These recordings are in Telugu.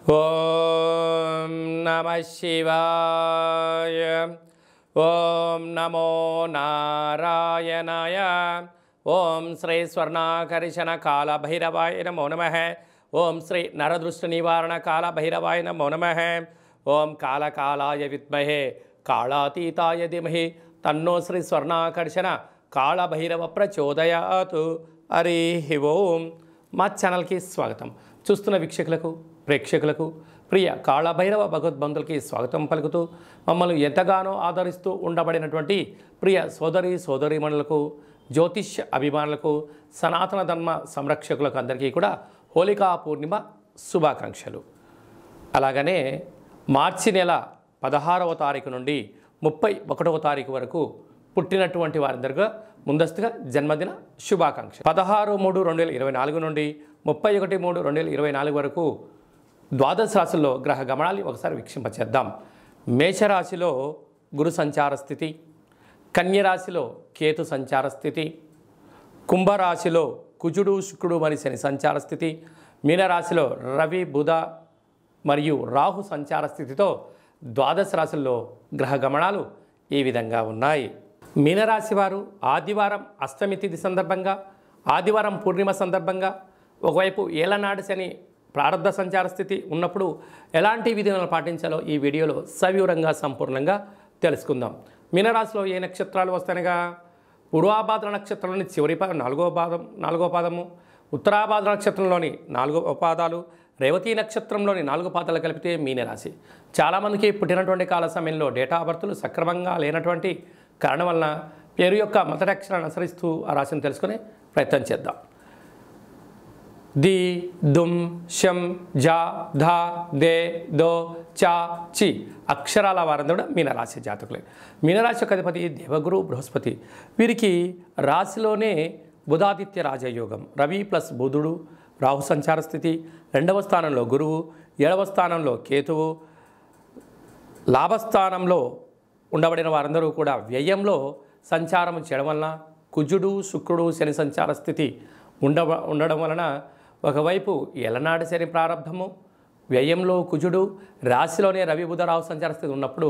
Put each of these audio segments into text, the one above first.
ఓం నమః శివాయ. ఓం నమో నారాయణాయ. ఓం శ్రీ స్వర్ణాకర్షణ కాల భైరవాయ నమో నమః. ఓం శ్రీ నరదృష్టి నివారణ కాల భైరవాయ నమో నమః. ఓం కాళకాలాయ విద్మహే కాళాతీతాయ ధీమహి తన్నో శ్రీ స్వర్ణాకర్షణ కాళ భైరవ ప్రచోదయాత్. హరి ఓం. మా ఛానల్కి స్వాగతం. చూస్తున్న వీక్షకులకు, ప్రేక్షకులకు, ప్రియ కాళభైరవ భగవద్బంధులకి స్వాగతం పలుకుతూ మమ్మల్ని ఎంతగానో ఆదరిస్తూ ఉండబడినటువంటి ప్రియ సోదరీమణులకు, జ్యోతిష్య అభిమానులకు, సనాతన ధర్మ సంరక్షకులకు అందరికీ కూడా హోళికా పూర్ణిమ శుభాకాంక్షలు. అలాగనే మార్చి నెల 16వ తారీఖు నుండి 31వ తారీఖు వరకు పుట్టినటువంటి వారందరిగా ముందస్తుగా జన్మదిన శుభాకాంక్ష. 16/3/2024 నుండి 31/3/2024 వరకు ద్వాదశ రాశుల్లో గ్రహ గమనాలు ఒకసారి వీక్షింపచేద్దాం. మేషరాశిలో గురు సంచార స్థితి, కన్యరాశిలో కేతు సంచార స్థితి, కుంభరాశిలో కుజుడు శుక్రుడు మరియు శని సంచార స్థితి, మీనరాశిలో రవి బుధ మరియు రాహు సంచార స్థితితో ద్వాదశ రాశుల్లో గ్రహ గమనాలు ఈ విధంగా ఉన్నాయి. మీనరాశి వారు ఆదివారం అష్టమి తిథి సందర్భంగా, ఆదివారం పూర్ణిమ సందర్భంగా, ఒకవైపు ఏలనాడు శని ప్రారంభ సంచార స్థితి ఉన్నప్పుడు ఎలాంటి విధానాలు పాటించాలో ఈ వీడియోలో సవివరంగా సంపూర్ణంగా తెలుసుకుందాం. మీనరాశిలో ఏ నక్షత్రాలు వస్తాయనగా పూర్వాభాద్ర నక్షత్రంలోని చివరి నాలుగో పాదము, ఉత్తరాభాద్ర నక్షత్రంలోని 4వ పాదాలు, రేవతి నక్షత్రంలోని 4 పాదాలు కలిపితే మీనరాశి. చాలామందికి పుట్టినటువంటి కాల సమయంలో డేటా బర్తులు సక్రమంగా లేనటువంటి కారణం వలన పేరు యొక్క మొదటి అక్షరాన్ని అనుసరిస్తూ ఆ రాశిని తెలుసుకునే ప్రయత్నం చేద్దాం. ది, దుమ్, షం, జా, ధా, దే, దో, చా, చి అక్షరాల వారందరూ కూడా మీనరాశి జాతకులే. మీనరాశి యొక్క అధిపతి దేవగురు బృహస్పతి. వీరికి రాశిలోనే బుధాదిత్య రాజయోగం, రవి ప్లస్ బుధుడు, రాహు సంచార స్థితి, 2వ స్థానంలో గురువు, 7వ స్థానంలో కేతువు, లాభస్థానంలో ఉండబడిన వారందరూ కూడా వ్యయంలో సంచారం చేయడం వలన కుజుడు శుక్రుడు శని సంచార స్థితి ఉండడం వలన ఒకవైపు ఎలనాడు శని ప్రారంభము, వ్యయంలో కుజుడు, రాశిలోనే రవి బుధ రాహు సంచార స్థితి ఉన్నప్పుడు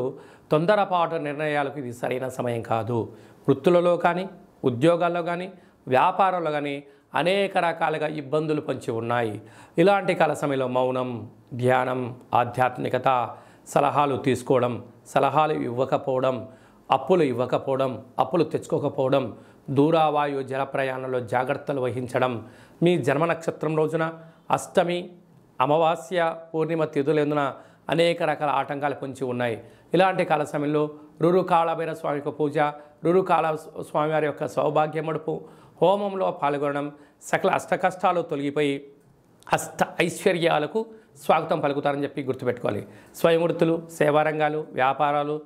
తొందరపాటు నిర్ణయాలకు ఇది సరైన సమయం కాదు. వృత్తులలో కానీ, ఉద్యోగాల్లో కానీ, వ్యాపారంలో కానీ అనేక రకాలుగా ఇబ్బందులు పొంచి ఉన్నాయి. ఇలాంటి కాల సమయంలో మౌనం, ధ్యానం, ఆధ్యాత్మికత, సలహాలు తీసుకోవడం, సలహాలు ఇవ్వకపోవడం, అప్పులు ఇవ్వకపోవడం, అప్పులు తెచ్చుకోకపోవడం, దూరావాయు జల ప్రయాణంలో జాగ్రత్తలు వహించడం, మీ జన్మ నక్షత్రం రోజున అష్టమి, అమావాస్య, పూర్ణిమ తిథులందున అనేక రకాల ఆటంకాలు పొంచి ఉన్నాయి. ఇలాంటి కాల సమయంలో రురు కాళభైరవ స్వామి యొక్క పూజ, రురు కాళ స్వామివారి యొక్క సౌభాగ్య మడుపు హోమంలో పాల్గొనడం సకల అష్టకష్టాలు తొలగిపోయి అష్ట ఐశ్వర్యాలకు స్వాగతం పలుకుతారని చెప్పి గుర్తుపెట్టుకోవాలి. స్వయం వృత్తులు, సేవారంగాలు, వ్యాపారాలు,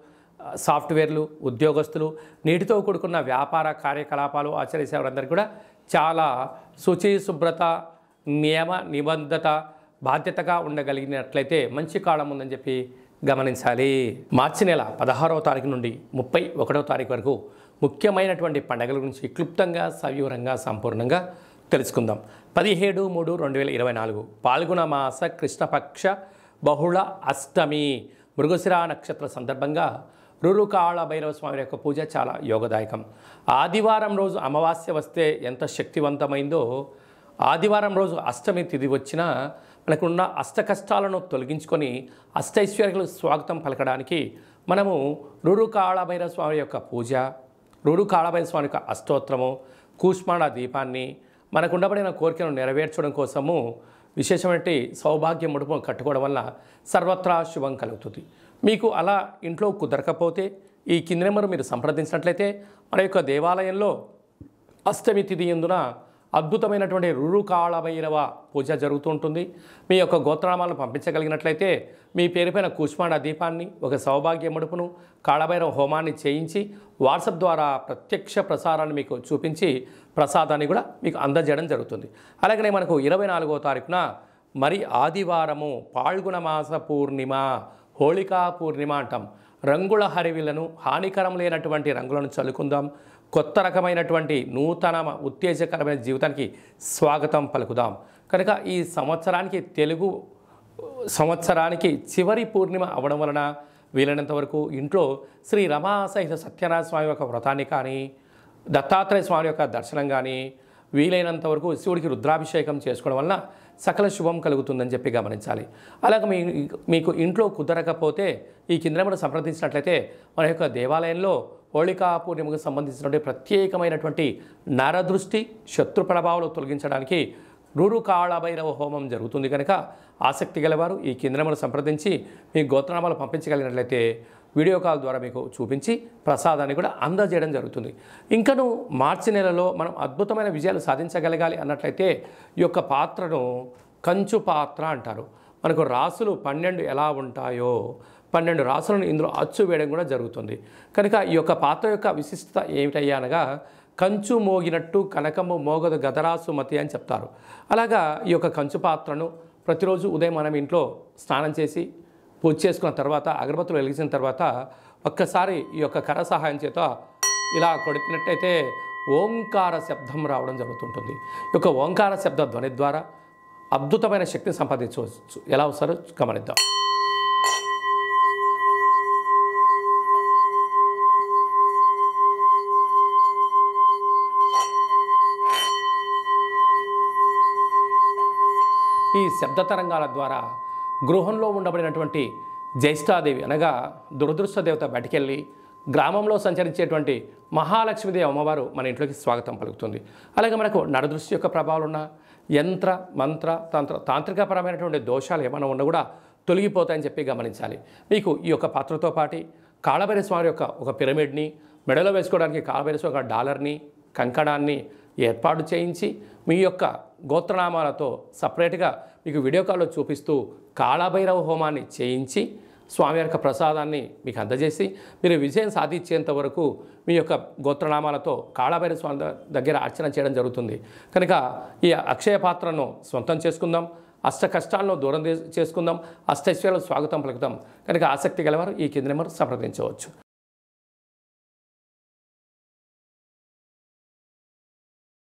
సాఫ్ట్వేర్లు, ఉద్యోగస్తులు, నీటితో కూడుకున్న వ్యాపార కార్యకలాపాలు ఆచరించే వారందరికీ కూడా చాలా శుచి, శుభ్రత, నియమ నిబంధత, బాధ్యతగా ఉండగలిగినట్లయితే మంచి కాలం ఉందని చెప్పి గమనించాలి. మార్చి నెల 16వ తారీఖు నుండి 31వ తారీఖు వరకు ముఖ్యమైనటువంటి పండుగల గురించి క్లుప్తంగా, సవివరంగా, సంపూర్ణంగా తెలుసుకుందాం. 17/3/2024 పాల్గొన మాస కృష్ణపక్ష బహుళ అష్టమి మృగశిర నక్షత్ర సందర్భంగా రురు కాళభైరవ స్వామి యొక్క పూజ చాలా యోగదాయకం. ఆదివారం రోజు అమావాస్య వస్తే ఎంత శక్తివంతమైందో, ఆదివారం రోజు అష్టమి తిథి వచ్చినా మనకున్న అష్ట కష్టాలను తొలగించుకొని అష్టైశ్వర్యాలకు స్వాగతం పలకడానికి మనము రురు కాళభైరవ స్వామి యొక్క పూజ, రురు కాళభైరవ స్వామి యొక్క అష్టోత్తరము, కూష్మాండ దీపాన్ని మనకు ఉండబడిన కోరికను నెరవేర్చడం కోసము విశేషమైన సౌభాగ్య ముడుపు కట్టుకోవడం వల్ల సర్వత్రా శుభం కలుగుతుంది. మీకు అలా ఇంట్లో కుదరకపోతే ఈ కింది నెంబరు మీరు సంప్రదించినట్లయితే మన యొక్క దేవాలయంలో అష్టమి తిథి యందున అద్భుతమైనటువంటి రురు కాళభైరవ పూజ జరుగుతూ ఉంటుంది. మీ యొక్క గోత్రనామాలను పంపించగలిగినట్లయితే మీ పేరుపైన కూష్మాండ దీపాన్ని, ఒక సౌభాగ్య ముడుపును, కాళభైరవ హోమాన్ని చేయించి వాట్సాప్ ద్వారా ప్రత్యక్ష ప్రసారాన్ని మీకు చూపించి ప్రసాదాన్ని కూడా మీకు అందజేయడం జరుగుతుంది. అలాగనే మనకు 24వ తారీఖున మరి ఆదివారము పాల్గొన మాస పూర్ణిమ, హోళికా పూర్ణిమ అంటాం. రంగుల హరివిలను, హానికరం లేనటువంటి రంగులను చల్లుకుందాం. కొత్త రకమైనటువంటి నూతన ఉత్తేజకరమైన జీవితానికి స్వాగతం పలుకుదాం. కనుక ఈ సంవత్సరానికి తెలుగు సంవత్సరానికి చివరి పూర్ణిమ అవ్వడం వలన వీలైనంత వరకు ఇంట్లో శ్రీ రమా సహిత సత్యనారాయణ స్వామి యొక్క వ్రతాన్ని కానీ, దత్తాత్రేయ స్వామి యొక్క దర్శనం కానీ, వీలైనంత వరకు శివుడికి రుద్రాభిషేకం చేసుకోవడం వలన సకల శుభం కలుగుతుందని చెప్పి గమనించాలి. అలాగే మీకు ఇంట్లో కుదరకపోతే ఈ కింద మనం సంప్రదించినట్లయితే మన యొక్క దేవాలయంలో హోళికా పూర్ణిమకు సంబంధించినటువంటి ప్రత్యేకమైనటువంటి నరదృష్టి శత్రు ప్రభావాలు తొలగించడానికి రూరు కాళభైరవ హోమం జరుగుతుంది కనుక ఆసక్తి గలవారు ఈ కింద సంప్రదించి మీ గోత్రనామాలు పంపించగలిగినట్లయితే వీడియో కాల్ ద్వారా మీకు చూపించి ప్రసాదాన్ని కూడా అందజేయడం జరుగుతుంది. ఇంకను మార్చి నెలలో మనం అద్భుతమైన విజయాలు సాధించగలగాలి అన్నట్లయితే ఈ యొక్క పాత్రను కంచు పాత్ర అంటారు. మనకు రాసులు 12 ఎలా ఉంటాయో 12 రాసులను ఇందులో అచ్చు వేయడం కూడా జరుగుతుంది. కనుక ఈ యొక్క పాత్ర యొక్క విశిష్టత ఏమిటయ్యా అనగా కంచు మోగినట్టు కనకము మోగదు గదరాసు మతి అని చెప్తారు. అలాగా ఈ యొక్క కంచు పాత్రను ప్రతిరోజు ఉదయం మనం ఇంట్లో స్నానం చేసి పూజ చేసుకున్న తర్వాత అగరబత్తులు వెలిగించిన తర్వాత ఒక్కసారి ఈ యొక్క కర సహాయం చేత ఇలా కొట్టినట్టయితే ఓంకార శబ్దం రావడం జరుగుతుంటుంది. ఈ యొక్క ఓంకార శబ్ద ధ్వని ద్వారా అద్భుతమైన శక్తిని సంపాదించవచ్చు. ఎలా వస్తారో గమనిద్దాం. ఈ శబ్ద తరంగాల ద్వారా గృహంలో ఉండబడినటువంటి జ్యేష్ఠాదేవి అనగా దురదృష్ట దేవత బయటికెళ్ళి గ్రామంలో సంచరించేటువంటి మహాలక్ష్మీదేవి అమ్మవారు మన ఇంట్లోకి స్వాగతం పలుకుతుంది. అలాగే మనకు నరదృష్టి యొక్క ప్రభావాలు ఉన్న యంత్ర మంత్ర తాంత్రికపరమైనటువంటి దోషాలు ఏమైనా ఉన్నా కూడా తొలగిపోతాయని చెప్పి గమనించాలి. మీకు ఈ యొక్క పాత్రతో పాటు కాళభైరవ స్వామి యొక్క ఒక పిరమిడ్ని, మెడలో వేసుకోవడానికి కాళభైరవ స్వామి ఒక డాలర్ని, కంకణాన్ని ఏర్పాటు చేయించి మీ యొక్క గోత్రనామాలతో సపరేట్గా మీకు వీడియో కాల్లో చూపిస్తూ కాళభైరవ హోమాన్ని చేయించి స్వామి యొక్క ప్రసాదాన్ని మీకు అందజేసి మీరు విజయం సాధించేంత వరకు మీ యొక్క గోత్రనామాలతో కాళభైరవ స్వామి దగ్గర అర్చన చేయడం జరుగుతుంది. కనుక ఈ అక్షయ పాత్రను సొంతం చేసుకుందాం, అష్ట కష్టాలను దూరం చేసుకుందాం, అష్టైశ్వర్యాలకు స్వాగతం పలుకుదాం. కనుక ఆసక్తి గలవారు ఈ కింది నెంబర్ సంప్రదించవచ్చు.